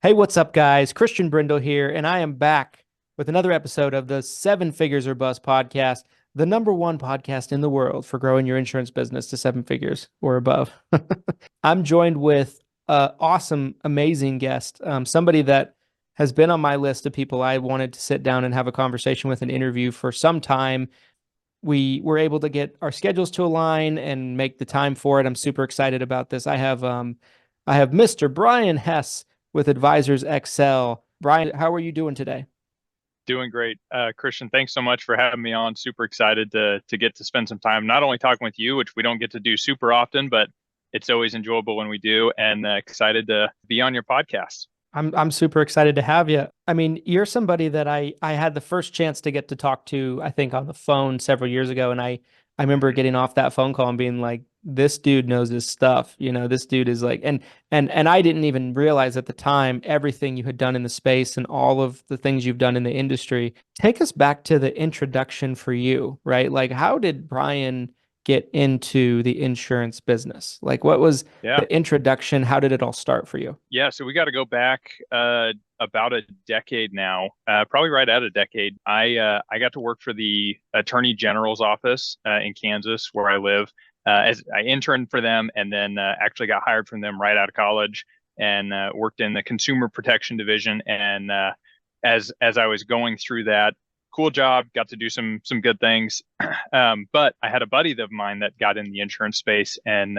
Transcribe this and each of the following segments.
Hey, what's up, guys? Christian Brindle here, and I am back with another episode of the Seven Figures or Bust podcast, the number one podcast in the world for growing your insurance business to seven figures or above. I'm joined with an awesome, amazing guest, somebody that has been on my list of people I wanted to sit down and have a conversation with and interview for some time. We were able to get our schedules to align and make the time for it. I'm super excited about this. I have Mr. Brian Hess with Advisors Excel. Brian, how are you doing today? Doing great. Christian, thanks so much for having me on. Super excited to get to spend some time not only talking with you, which we don't get to do super often, but it's always enjoyable when we do, and excited to be on your podcast. I'm super excited to have you. I mean, you're somebody that I had the first chance to get to talk to, I think, on the phone several years ago, and I remember Mhm. getting off that phone call and being like, this dude knows his stuff. This dude is like, and I didn't even realize at the time everything you had done in the space and all of the things you've done in the industry. Take us back to the introduction for you, right? Like, how did Brian get into the insurance business? Like, what was Yeah. the introduction? How did it all start for you? Yeah. So we got to go back about a decade now, probably right at a decade. I got to work for the Attorney General's office in Kansas, where I live, as I interned for them, and then actually got hired from them right out of college, and worked in the Consumer Protection Division. And as I was going through that, cool job, got to do some good things. But I had a buddy of mine that got in the insurance space, and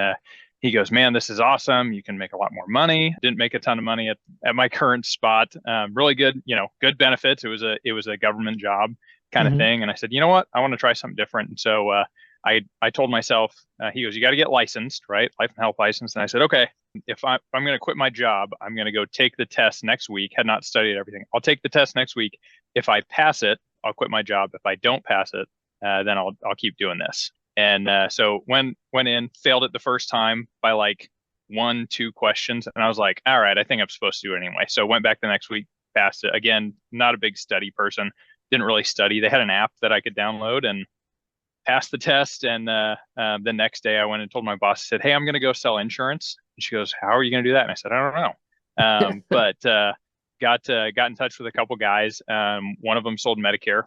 he goes, "Man, this is awesome. You can make a lot more money." Didn't make a ton of money at my current spot. Really good, good benefits. It was a government job kind of Hmm. thing. And I said, you know what? I want to try something different. And so I told myself, he goes, "You got to get licensed, right? Life and health license." And I said, okay, if I'm going to quit my job, I'm going to go take the test next week. Had not studied everything. I'll take the test next week. If I pass it, I'll quit my job. If I don't pass it, then I'll keep doing this. And so went in, failed it the first time by like one, two questions, and I was like, all right, I think I'm supposed to do it anyway. So went back the next week, passed it. Again, not a big study person, didn't really study. They had an app that I could download and passed the test. And the next day, I went and told my boss, I said, "Hey, I'm going to go sell insurance." And she goes, "How are you going to do that?" And I said, "I don't know." But got in touch with a couple guys. One of them sold Medicare,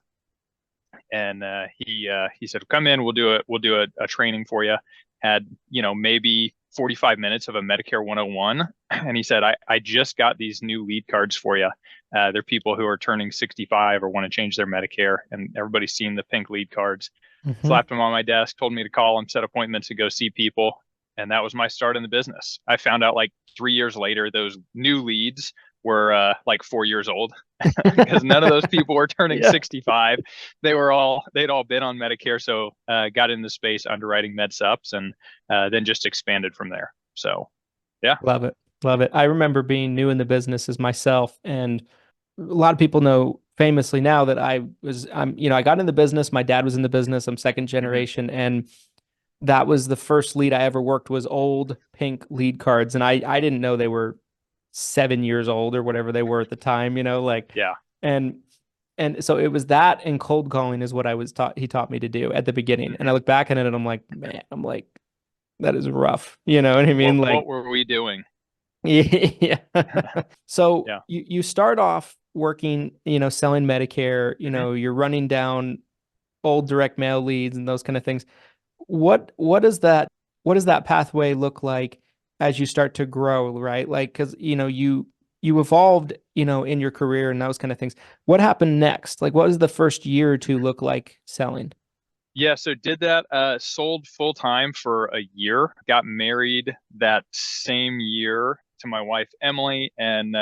and he said, "Come in, we'll do a training for you." Had maybe 45 minutes of a Medicare 101, and he said, "I just got these new lead cards for you. They're people who are turning 65 or want to change their Medicare, and everybody's seen the pink lead cards." Hmm. Slapped them on my desk, told me to call and set appointments to go see people. And that was my start in the business. I found out like 3 years later, those new leads were like 4 years old because none of those people were turning Yeah. 65. They'd all been on Medicare. So got in the space underwriting med subs, and then just expanded from there. So yeah. Love it. Love it. I remember being new in the business as myself, and a lot of people know famously now that I got in the business. My dad was in the business. I'm second Hmm. generation, and that was the first lead I ever worked was old pink lead cards, and I didn't know they were 7 years old or whatever they were at the time, like, Yeah. and and so it was that and cold calling is what I was taught. He taught me to do at the beginning, and I Hmm. look back at it and I'm like, man, I'm like, that is rough. You know what I mean? What Like, were we doing? yeah. So Yeah. you start off working, selling Medicare, Hmm. you're running down old direct mail leads and those kind of things. What does that pathway look like as you start to grow, right? Like, because you evolved, in your career and those kind of things. What happened next? Like, what does the first year or two look like selling? Yeah, so did that, sold full time for a year, got married that same year to my wife Emily, and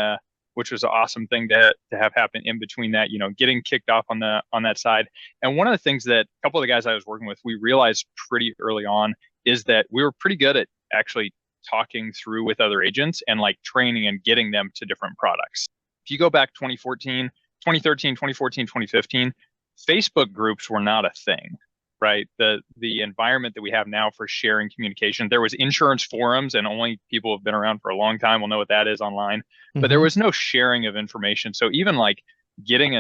which was an awesome thing to have happen in between that, getting kicked off on that side. And one of the things that a couple of the guys I was working with, we realized pretty early on is that we were pretty good at actually talking through with other agents and like training and getting them to different products. If you go back 2014, 2013, 2014, 2015, Facebook groups were not a thing, right? The environment that we have now for sharing communication. There was insurance forums, and only people who have been around for a long time will know what that is online. But there Hmm. was no sharing of information. So even like getting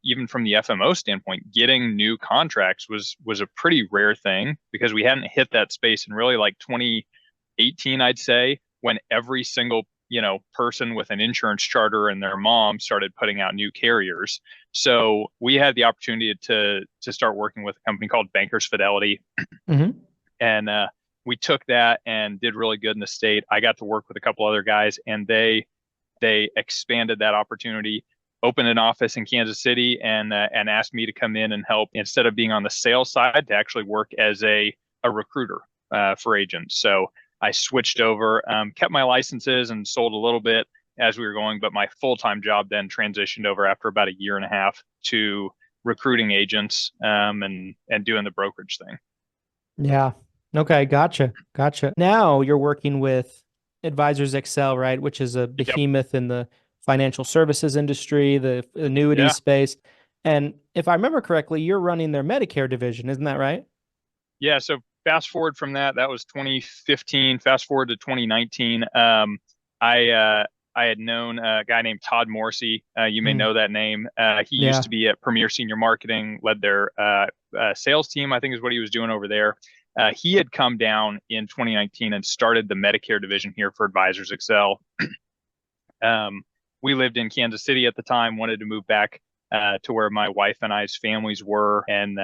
even from the FMO standpoint, getting new contracts was a pretty rare thing because we hadn't hit that space in really like 2018, I'd say, when every single person with an insurance charter, and their mom started putting out new carriers. So we had the opportunity to start working with a company called Bankers Fidelity, Hmm. and we took that and did really good in the state. I got to work with a couple other guys, and they expanded that opportunity, opened an office in Kansas City, and asked me to come in and help, instead of being on the sales side, to actually work as a recruiter for agents. So I switched over, kept my licenses and sold a little bit as we were going, but my full-time job then transitioned over after about a year and a half to recruiting agents, and doing the brokerage thing. Yeah. Okay. Gotcha. Now you're working with Advisors Excel, right? Which is a Yep. behemoth in the financial services industry, the annuity Yeah. space. And if I remember correctly, you're running their Medicare division, isn't that right? Yeah. So fast forward from that was 2015. Fast forward to 2019. I had known a guy named Todd Morsey. You may Mm, know that name. He used yeah. to be at Premier Senior Marketing, led their sales team, I think is what he was doing over there. He had come down in 2019 and started the Medicare division here for Advisors Excel. We lived in Kansas City at the time, wanted to move back to where my wife and I's families were, and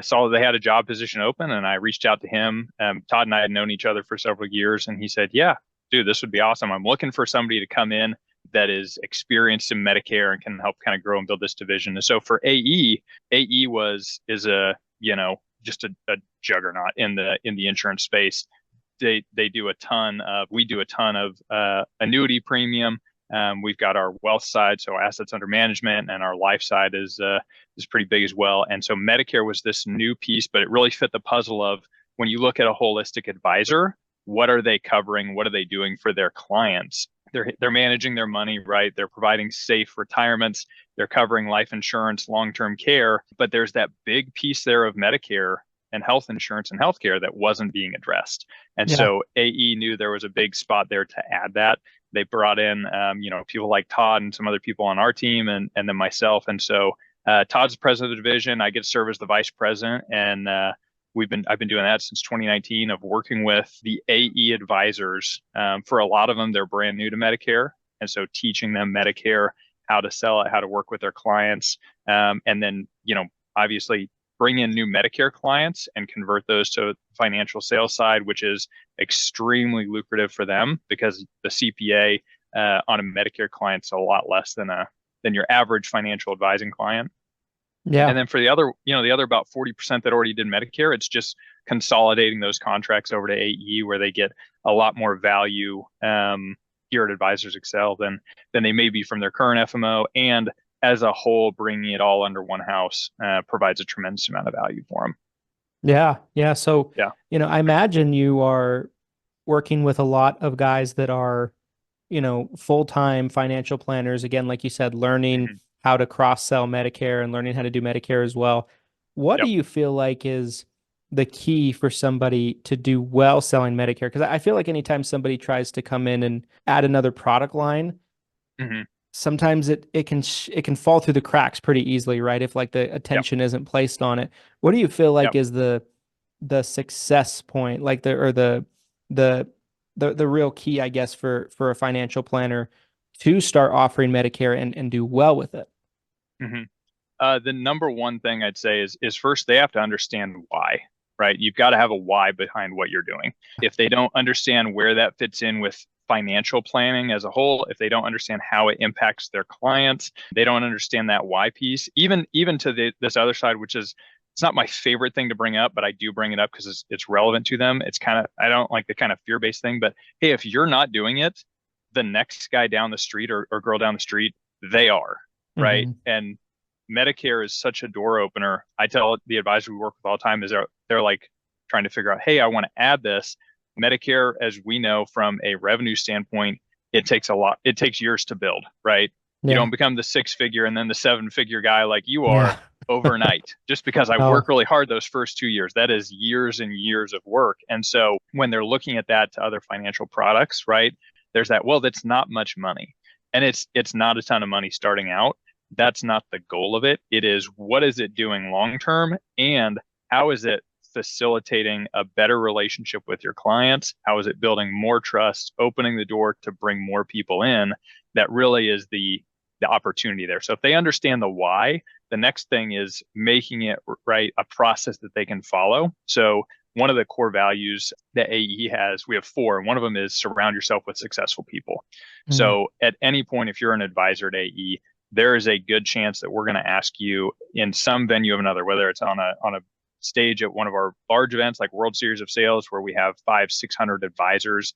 saw that they had a job position open, and I reached out to him. Todd and I had known each other for several years, and he said, "Yeah, dude, this would be awesome. I'm looking for somebody to come in that is experienced in Medicare and can help kind of grow and build this division." And so for AE is a just a juggernaut in the insurance space. They do a ton of we do a ton of annuity premium. We've got our wealth side, so assets under management, and our life side is pretty big as well. And so Medicare was this new piece, but it really fit the puzzle of, when you look at a holistic advisor, what are they covering? What are they doing for their clients? They're managing their money, right? They're providing safe retirements. They're covering life insurance, long-term care, but there's that big piece there of Medicare and health insurance and healthcare that wasn't being addressed. And Yeah. so AE knew there was a big spot there to add that. They brought in, people like Todd and some other people on our team, and then myself. And so Todd's the president of the division. I get to serve as the vice president, and I've been doing that since 2019, of working with the AE advisors. For a lot of them, they're brand new to Medicare, and so teaching them Medicare, how to sell it, how to work with their clients, and then obviously bring in new Medicare clients and convert those to financial sales side, which is extremely lucrative for them, because the CPA on a Medicare client is a lot less than your average financial advising client. Yeah. And then for the other about 40% that already did Medicare, it's just consolidating those contracts over to AE, where they get a lot more value here at Advisors Excel than they may be from their current FMO. And as a whole, bringing it all under one house provides a tremendous amount of value for them. Yeah. Yeah. So, Yeah. I imagine you are working with a lot of guys that are, full-time financial planners. Again, like you said, learning Mm-hmm. how to cross-sell Medicare and learning how to do Medicare as well. What do Yep. you feel like is the key for somebody to do well selling Medicare? Because I feel like anytime somebody tries to come in and add another product line, Mm-hmm. sometimes it can fall through the cracks pretty easily, right? If like the Yep. attention isn't placed on it. What do you feel like Yep. is the success point, like the the real key, I guess, for a financial planner to start offering Medicare and do well with it? Mm-hmm. The number one thing I'd say is first, they have to understand why, right? You've got to have a why behind what you're doing. If they don't understand where that fits in with financial planning as a whole, if they don't understand how it impacts their clients, they don't understand that why piece. Even to this other side, which is, it's not my favorite thing to bring up, but I do bring it up because it's relevant to them. It's kind of, I don't like the kind of fear-based thing, but hey, if you're not doing it, the next guy down the street or girl down the street, they are, right? Hmm. And Medicare is such a door opener. I tell the advisor we work with all the time, is they're like trying to figure out, hey, I want to add this. Medicare, as we know from a revenue standpoint, it takes a lot. It takes years to build, right? You Yeah. don't become the 6-figure and then the 7-figure guy like you are Yeah. overnight, just because I work Oh, really hard those first 2 years. That is years and years of work. And so when they're looking at that to other financial products, right, there's that, well, that's not much money. And it's not a ton of money starting out. That's not the goal of it. It is, what is it doing long term, and how is it facilitating a better relationship with your clients? How is it building more trust, opening the door to bring more people in? That really is the opportunity there. So if they understand the why, the next thing is making it right a process that they can follow. So one of the core values that AE has, we have four, and one of them is surround yourself with successful people. So at any point, if you're an advisor at AE, there is a good chance that we're going to ask you in some venue of another, whether it's on a stage at one of our large events like World Series of Sales, where we have 500-600 advisors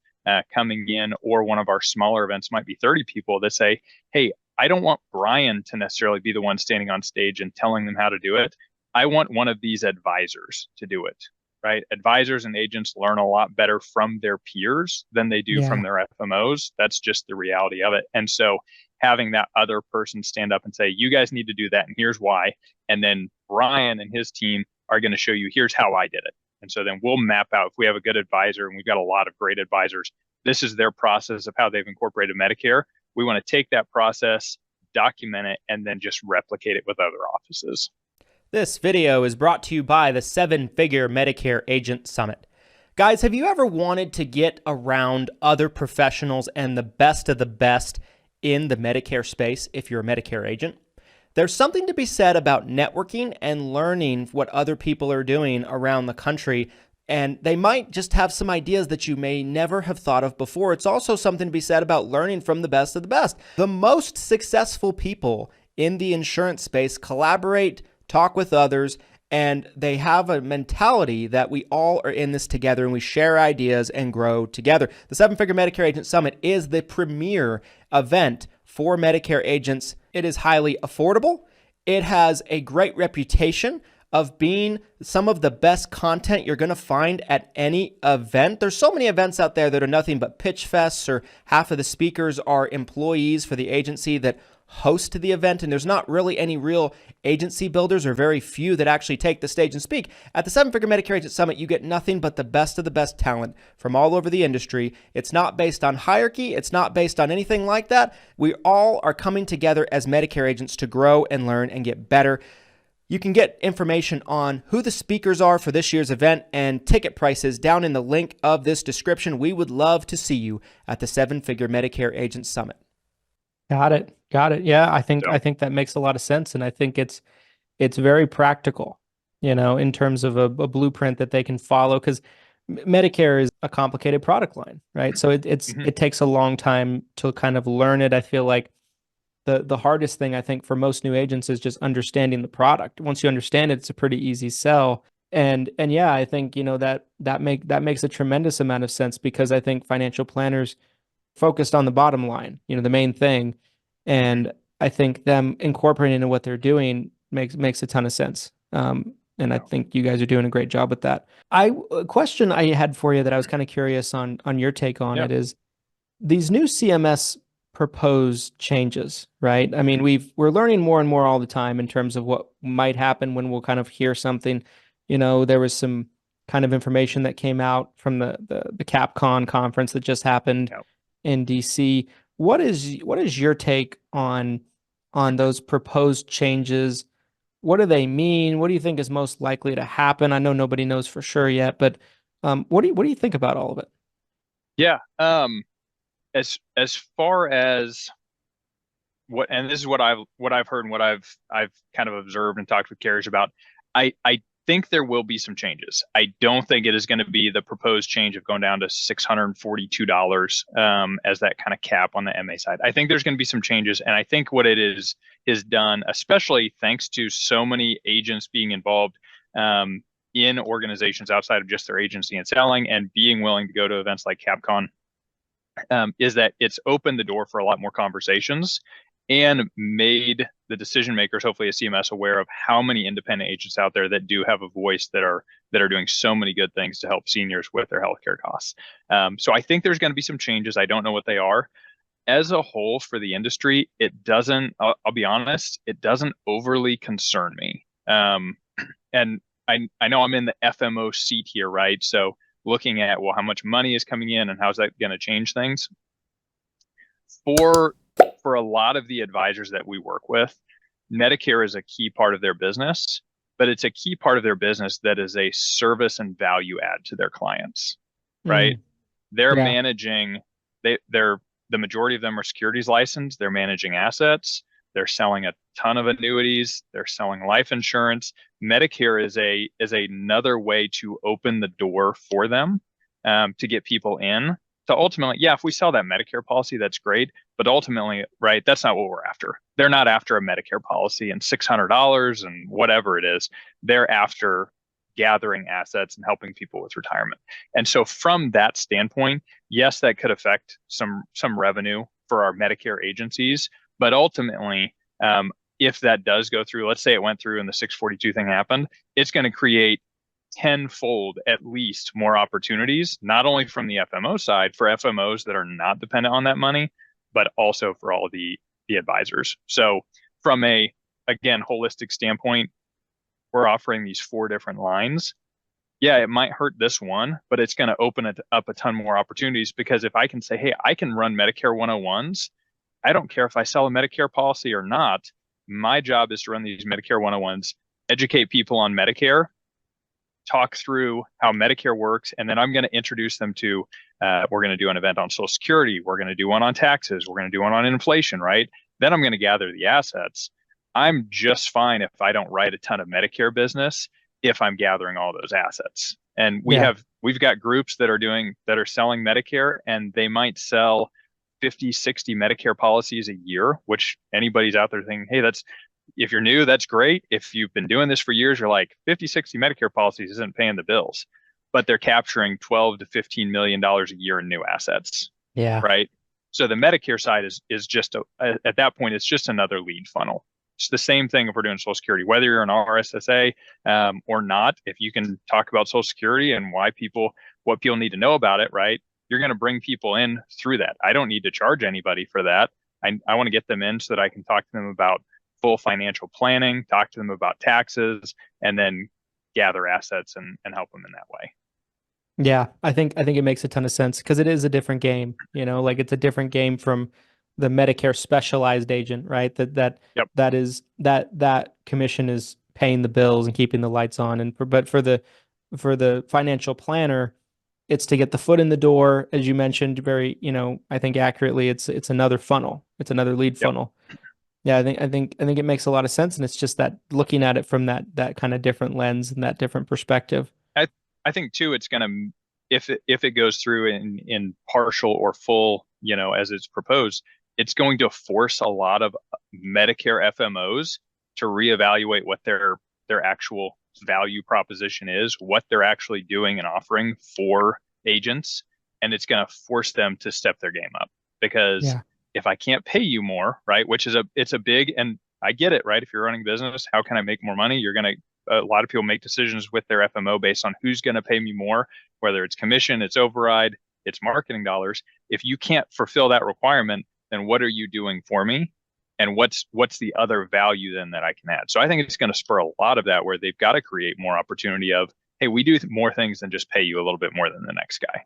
coming in, or one of our smaller events might be 30 people that say, hey, I don't want Brian to necessarily be the one standing on stage and telling them how to do it. I want one of these advisors to do it, right? Advisors and agents learn a lot better from their peers than they do from their FMOs. That's just the reality of it. And so having that other person stand up and say, you guys need to do that, and here's why. And then Brian and his team are going to show you, here's how I did it. And so then we'll map out, if we have a good advisor, and we've got a lot of great advisors, this is their process of how they've incorporated Medicare. We want to take that process, document it, and then just replicate it with other offices. This video is brought to you by the 7-Figure Medicare Agent Summit. Guys, have you ever wanted to get around other professionals and the best of the best in the Medicare space if you're a Medicare agent? There's something to be said about networking and learning what other people are doing around the country, and they might just have some ideas that you may never have thought of before. It's also something to be said about learning from the best of the best. The most successful people in the insurance space collaborate, talk with others, and they have a mentality that we all are in this together and we share ideas and grow together. The 7-Figure Medicare Agent Summit is the premier event for Medicare agents. It is highly affordable. It has a great reputation of being some of the best content you're going to find at any event. There's so many events out there that are nothing but pitch fests, or half of the speakers are employees for the agency that host the event, and there's not really any real agency builders, or very few that actually take the stage and speak. At the 7-Figure Medicare Agent Summit, you get nothing but the best of the best talent from all over the industry. It's not based on hierarchy. It's not based on anything like that. We all are coming together as Medicare agents to grow and learn and get better. You can get information on who the speakers are for this year's event and ticket prices down in the link of this description. We would love to see you at the 7-Figure Medicare Agent Summit. Got it. Yeah, I think that makes a lot of sense, and I think it's very practical, in terms of a blueprint that they can follow, because Medicare is a complicated product line, right? So it takes a long time to kind of learn it. I feel like the hardest thing, I think, for most new agents is just understanding the product. Once you understand it, it's a pretty easy sell. And yeah, I think that makes a tremendous amount of sense, because I think financial planners focused on the bottom line, the main thing. And I think them incorporating into what they're doing makes a ton of sense. And I think you guys are doing a great job with that. A question I had for you that I was kind of curious on your take on it is these new CMS proposed changes, right? I mean, we're learning more and more all the time in terms of what might happen when we'll kind of hear something. There was some kind of information that came out from the CapCon conference that just happened in DC. What is your take on those proposed changes? What do they mean? What do you think is most likely to happen? I know nobody knows for sure yet, but what do you think about all of it? Yeah. As far as and this is what I've heard and what I've kind of observed and talked with carriers about, I think there will be some changes. I don't think it is going to be the proposed change of going down to $642 as that kind of cap on the MA side. I think there's going to be some changes, and I think what it is done, especially thanks to so many agents being involved in organizations outside of just their agency and selling, and being willing to go to events like CapCon, is that it's opened the door for a lot more conversations and made the decision makers, hopefully a CMS, aware of how many independent agents out there that do have a voice that are doing so many good things to help seniors with their healthcare costs. So I think there's going to be some changes. I don't know what they are. As a whole for the industry, it doesn't, I'll be honest, it doesn't overly concern me. And I know I'm in the FMO seat here, right? So looking at, well, how much money is coming in and how's that going to change things? For a lot of the advisors that we work with, Medicare is a key part of their business, but it's a key part of their business that is a service and value add to their clients, right? Mm, They're yeah. managing, they're the majority of them are securities licensed. They're managing assets. They're selling a ton of annuities. They're selling life insurance. Medicare is another way to open the door for them, to get people in. So ultimately, yeah, if we sell that Medicare policy, that's great. But ultimately, right, that's not what we're after. They're not after a Medicare policy and $600 and whatever it is. They're after gathering assets and helping people with retirement. And so from that standpoint, yes, that could affect some revenue for our Medicare agencies, but ultimately, if that does go through, let's say it went through and the 642 thing happened, it's going to create tenfold at least more opportunities, not only from the FMO side for FMOs that are not dependent on that money, but also for all of the advisors. So from a, again, holistic standpoint, we're offering these 4 different lines. Yeah, it might hurt this one, but it's going to open it up a ton more opportunities, because if I can say, hey, I can run Medicare 101s, I don't care if I sell a Medicare policy or not. My job is to run these Medicare 101s, educate people on Medicare, talk through how Medicare works, and then I'm going to introduce them to, we're going to do an event on Social Security. We're going to do one on taxes. We're going to do one on inflation, right? Then I'm going to gather the assets. I'm just fine if I don't write a ton of Medicare business if I'm gathering all those assets. And Yeah. we've got groups that are selling Medicare, and they might sell 50, 60 Medicare policies a year, which anybody's out there thinking, hey, if you're new, that's great. If you've been doing this for years, you're like 50, 60 Medicare policies isn't paying the bills, but they're capturing 12 to $15 million a year in new assets, Yeah. right? So the Medicare side is just at that point, it's just another lead funnel. It's the same thing if we're doing Social Security, whether you're an RSSA or not. If you can talk about Social Security and what people need to know about it, right? You're going to bring people in through that. I don't need to charge anybody for that. I want to get them in so that I can talk to them about full financial planning, talk to them about taxes, and then gather assets and help them in that way. Yeah, I think it makes a ton of sense because it is a different game, like it's a different game from the Medicare specialized agent, right? Yep. That commission is paying the bills and keeping the lights on, but for the financial planner, it's to get the foot in the door, as you mentioned, very, I think accurately, it's another funnel, it's another lead Yep. funnel. Yeah, I think it makes a lot of sense, and it's just that looking at it from that kind of different lens and that different perspective. I I think too, it's going to, if it goes through in partial or full, as it's proposed, it's going to force a lot of Medicare FMOs to reevaluate what their actual value proposition is, what they're actually doing and offering for agents, and it's going to force them to step their game up. Because Yeah. if I can't pay you more, right, which is it's a big, and I get it, right? If you're running a business, how can I make more money? A lot of people make decisions with their FMO based on who's going to pay me more, whether it's commission, it's override, it's marketing dollars. If you can't fulfill that requirement, then what are you doing for me? And what's the other value then that I can add? So I think it's going to spur a lot of that, where they've got to create more opportunity of, hey, we do more things than just pay you a little bit more than the next guy.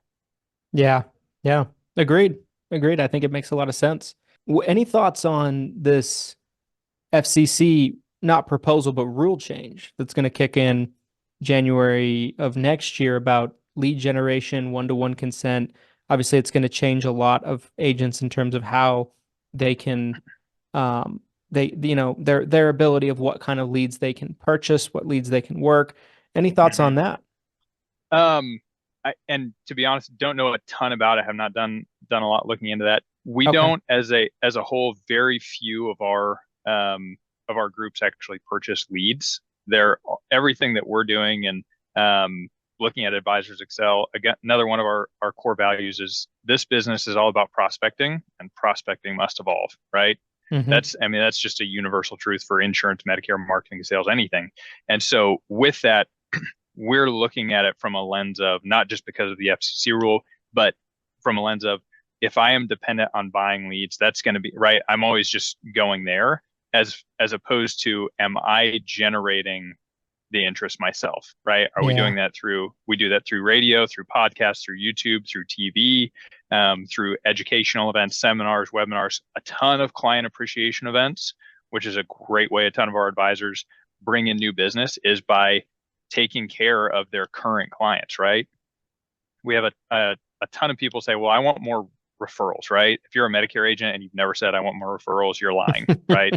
Yeah. Yeah. Agreed. Agreed. I think it makes a lot of sense. Any thoughts on this FCC, not proposal, but rule change that's going to kick in January of next year about lead generation, one-to-one consent? Obviously, it's going to change a lot of agents in terms of how they can, their ability of what kind of leads they can purchase, what leads they can work. Any thoughts Mm-hmm. on that? And to be honest, don't know a ton about it. Have not done a lot looking into that. We Okay. don't, as a whole, very few of our groups actually purchase leads. They're everything that we're doing, and looking at Advisors Excel. Again, another one of our core values is this business is all about prospecting, and prospecting must evolve, right? Mm-hmm. That's just a universal truth for insurance, Medicare, marketing, sales, anything. And so with that, we're looking at it from a lens of not just because of the FCC rule, but from a lens of, if I am dependent on buying leads, that's going to be right. I'm always just going there, as opposed to, am I generating the interest myself, right? Are we doing that we do that through radio, through podcasts, through YouTube, through TV, through educational events, seminars, webinars, a ton of client appreciation events, which is a great way a ton of our advisors bring in new business is by taking care of their current clients, right? We have a ton of people say, well, I want more referrals, right? If you're a Medicare agent and you've never said, I want more referrals, you're lying, right?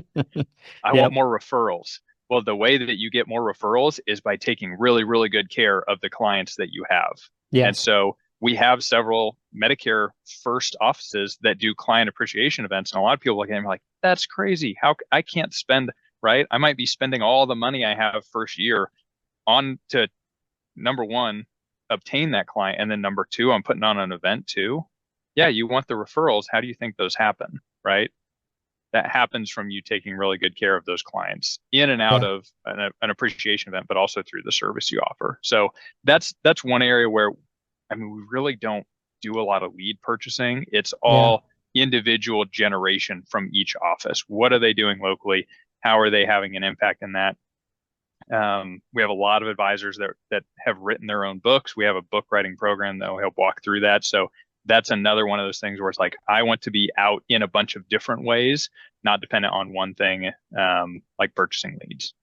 I want Yep. more referrals. Well, the way that you get more referrals is by taking really, really good care of the clients that you have. And Yes. so we have several Medicare first offices that do client appreciation events. And a lot of people look at them like, that's crazy. How I can't spend, right? I might be spending all the money I have first year on to, number one, obtain that client. And then number two, I'm putting on an event too. Yeah, you want the referrals. How do you think those happen, right? That happens from you taking really good care of those clients in and out Yeah. of an appreciation event, but also through the service you offer. So that's one area where, I mean, we really don't do a lot of lead purchasing. It's Yeah. all individual generation from each office. What are they doing locally? How are they having an impact in that? We have a lot of advisors that have written their own books. We have a book writing program that will help walk through that. So that's another one of those things where it's like, I want to be out in a bunch of different ways, not dependent on one thing, like purchasing leads.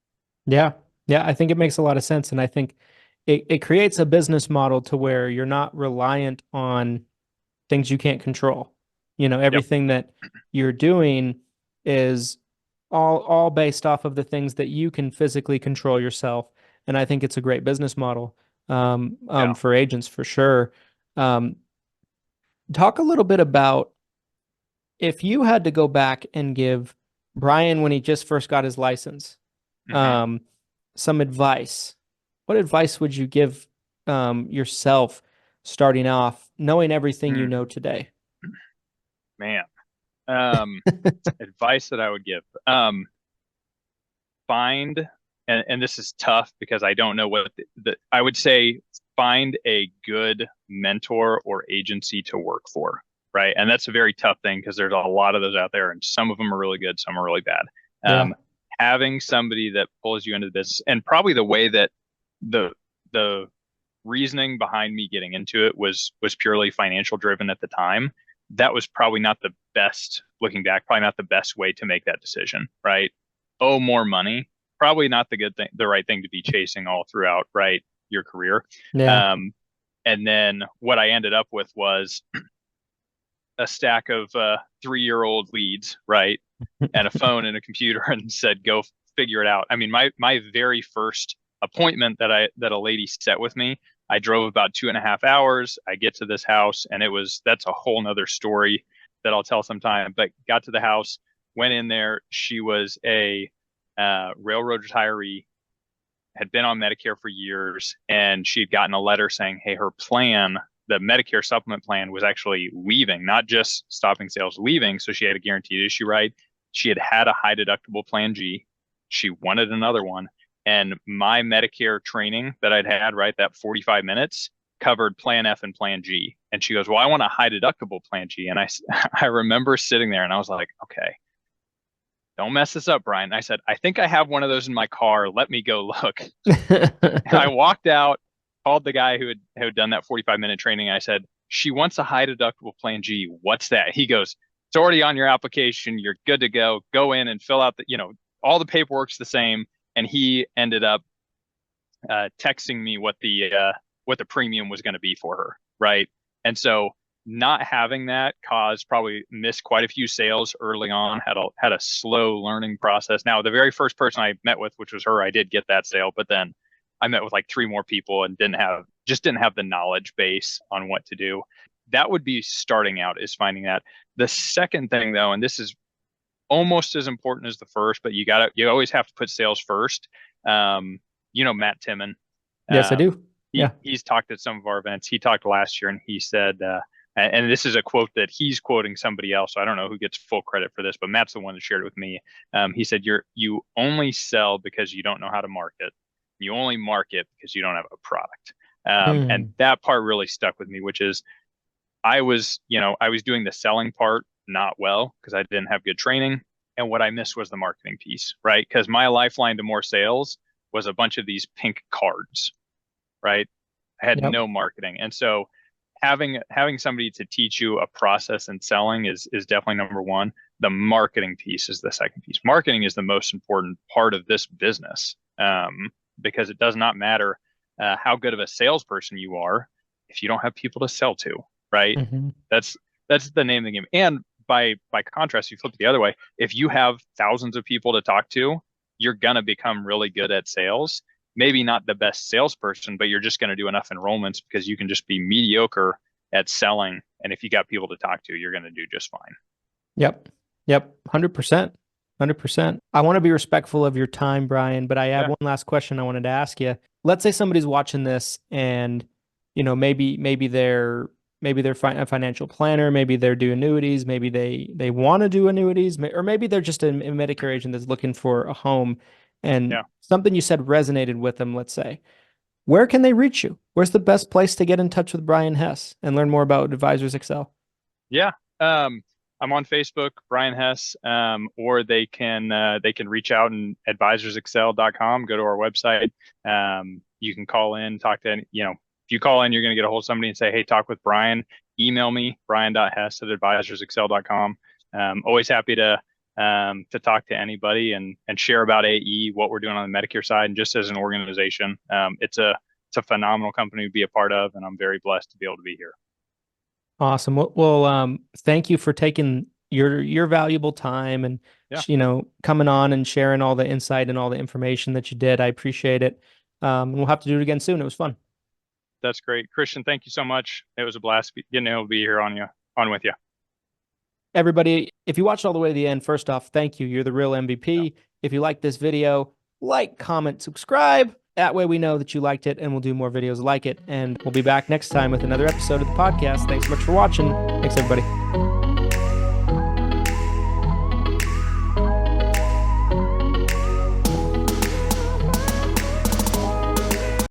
Yeah. Yeah. I think it makes a lot of sense. And I think it creates a business model to where you're not reliant on things you can't control. Yep. Everything that you're doing is all based off of the things that you can physically control yourself. And I think it's a great business model Yeah. for agents for sure. Um, Talk a little bit about if you had to go back and give Brian, when he just first got his license, Hmm. um, some advice. What advice would you give yourself starting off, knowing everything you Mm, know today? man. Advice that I would give. Find, and this is tough because I don't know what I would say, find a good mentor or agency to work for, right? And that's a very tough thing because there's a lot of those out there, and some of them are really good, some are really bad. Yeah. Having somebody that pulls you into the business, and probably the way that the reasoning behind me getting into it was purely financial driven at the time. That was probably not the best, looking back, probably not the best way to make that decision, right? Oh, more money, probably not the good thing, the right thing to be chasing all throughout, right, your career. Yeah. Um, and then what I ended up with was a stack of 3-year-old leads, right, and a phone and a computer, and said, "Go figure it out." I mean, my very first appointment that a lady set with me, I drove about 2.5 hours. I get to this house, and that's a whole nother story that I'll tell sometime. But got to the house, went in there. She was a railroad retiree, had been on Medicare for years, and she had gotten a letter saying, hey, her plan, the Medicare supplement plan, was actually leaving, not just stopping sales, leaving. So she had a guaranteed issue right. She had a high deductible plan G. She wanted another one. And my Medicare training that I'd had, right, that 45 minutes covered plan F and plan G. And she goes, well, I want a high deductible plan G. And I remember sitting there and I was like, okay, don't mess this up, Brian. I said, I think I have one of those in my car. Let me go look. And I walked out, called the guy who had done that 45-minute training. I said, she wants a high deductible plan G. What's that? He goes, it's already on your application. You're good to go. Go in and fill out all the paperwork's the same. And he ended up texting me what the premium was going to be for her, right? And so not having that caused probably missed quite a few sales early on. Had a slow learning process. Now the very first person I met with, which was her, I did get that sale, but then I met with like 3 more people and didn't have the knowledge base on what to do. That would be starting out, is finding that. The second thing though, and this is almost as important as the first, but you always have to put sales first. Matt Timon. Yes, I Um, do. he Yeah. he's talked at some of our events. He talked last year, and he said, and this is a quote that he's quoting somebody else, so I don't know who gets full credit for this, but Matt's the one that shared it with me. He said, you only sell because you don't know how to market. You only market because you don't have a product. And Mm. that part really stuck with me, which is I was doing the selling part not well because I didn't have good training. And what I missed was the marketing piece, right? Because my lifeline to more sales was a bunch of these pink cards, right? I had Yep. no marketing. And so having somebody to teach you a process in selling is definitely number one. The marketing piece is the second piece. Marketing is the most important part of this business. because it does not matter how good of a salesperson you are if you don't have people to sell to, right? Mm-hmm. That's the name of the game. And by contrast, you flip it the other way. If you have thousands of people to talk to, you're gonna become really good at sales. Maybe not the best salesperson, but you're just gonna do enough enrollments because you can just be mediocre at selling. And if you got people to talk to, you're gonna do just fine. Yep. 100%. 100%. I want to be respectful of your time, Brian, but I have one last question I wanted to ask you. Let's say somebody's watching this and, maybe they're a financial planner, maybe they're do annuities, maybe they want to do annuities, or maybe they're just a Medicare agent that's looking for a home, and something you said resonated with them, let's say. Where can they reach you? Where's the best place to get in touch with Brian Hess and learn more about Advisors Excel? Yeah. I'm on Facebook, Brian Hess, or they can reach out and advisorsexcel.com, go to our website. You can call in, talk to if you call in, you're going to get a hold of somebody and say, hey, talk with Brian. Email me, brian.hess@advisorsexcel.com. Always happy to talk to anybody and share about AE, what we're doing on the Medicare side, and just as an organization. It's a phenomenal company to be a part of, and I'm very blessed to be able to be here. Awesome. Well, thank you for taking your valuable time and coming on and sharing all the insight and all the information that you did. I appreciate it. And we'll have to do it again soon. It was fun. That's great, Christian. Thank you so much. It was a blast getting to be here on with you. Everybody, if you watched all the way to the end, first off, thank you. You're the real MVP. Yeah. If you like this video, like, comment, subscribe. That way we know that you liked it, and we'll do more videos like it. And we'll be back next time with another episode of the podcast. Thanks so much for watching. Thanks, everybody.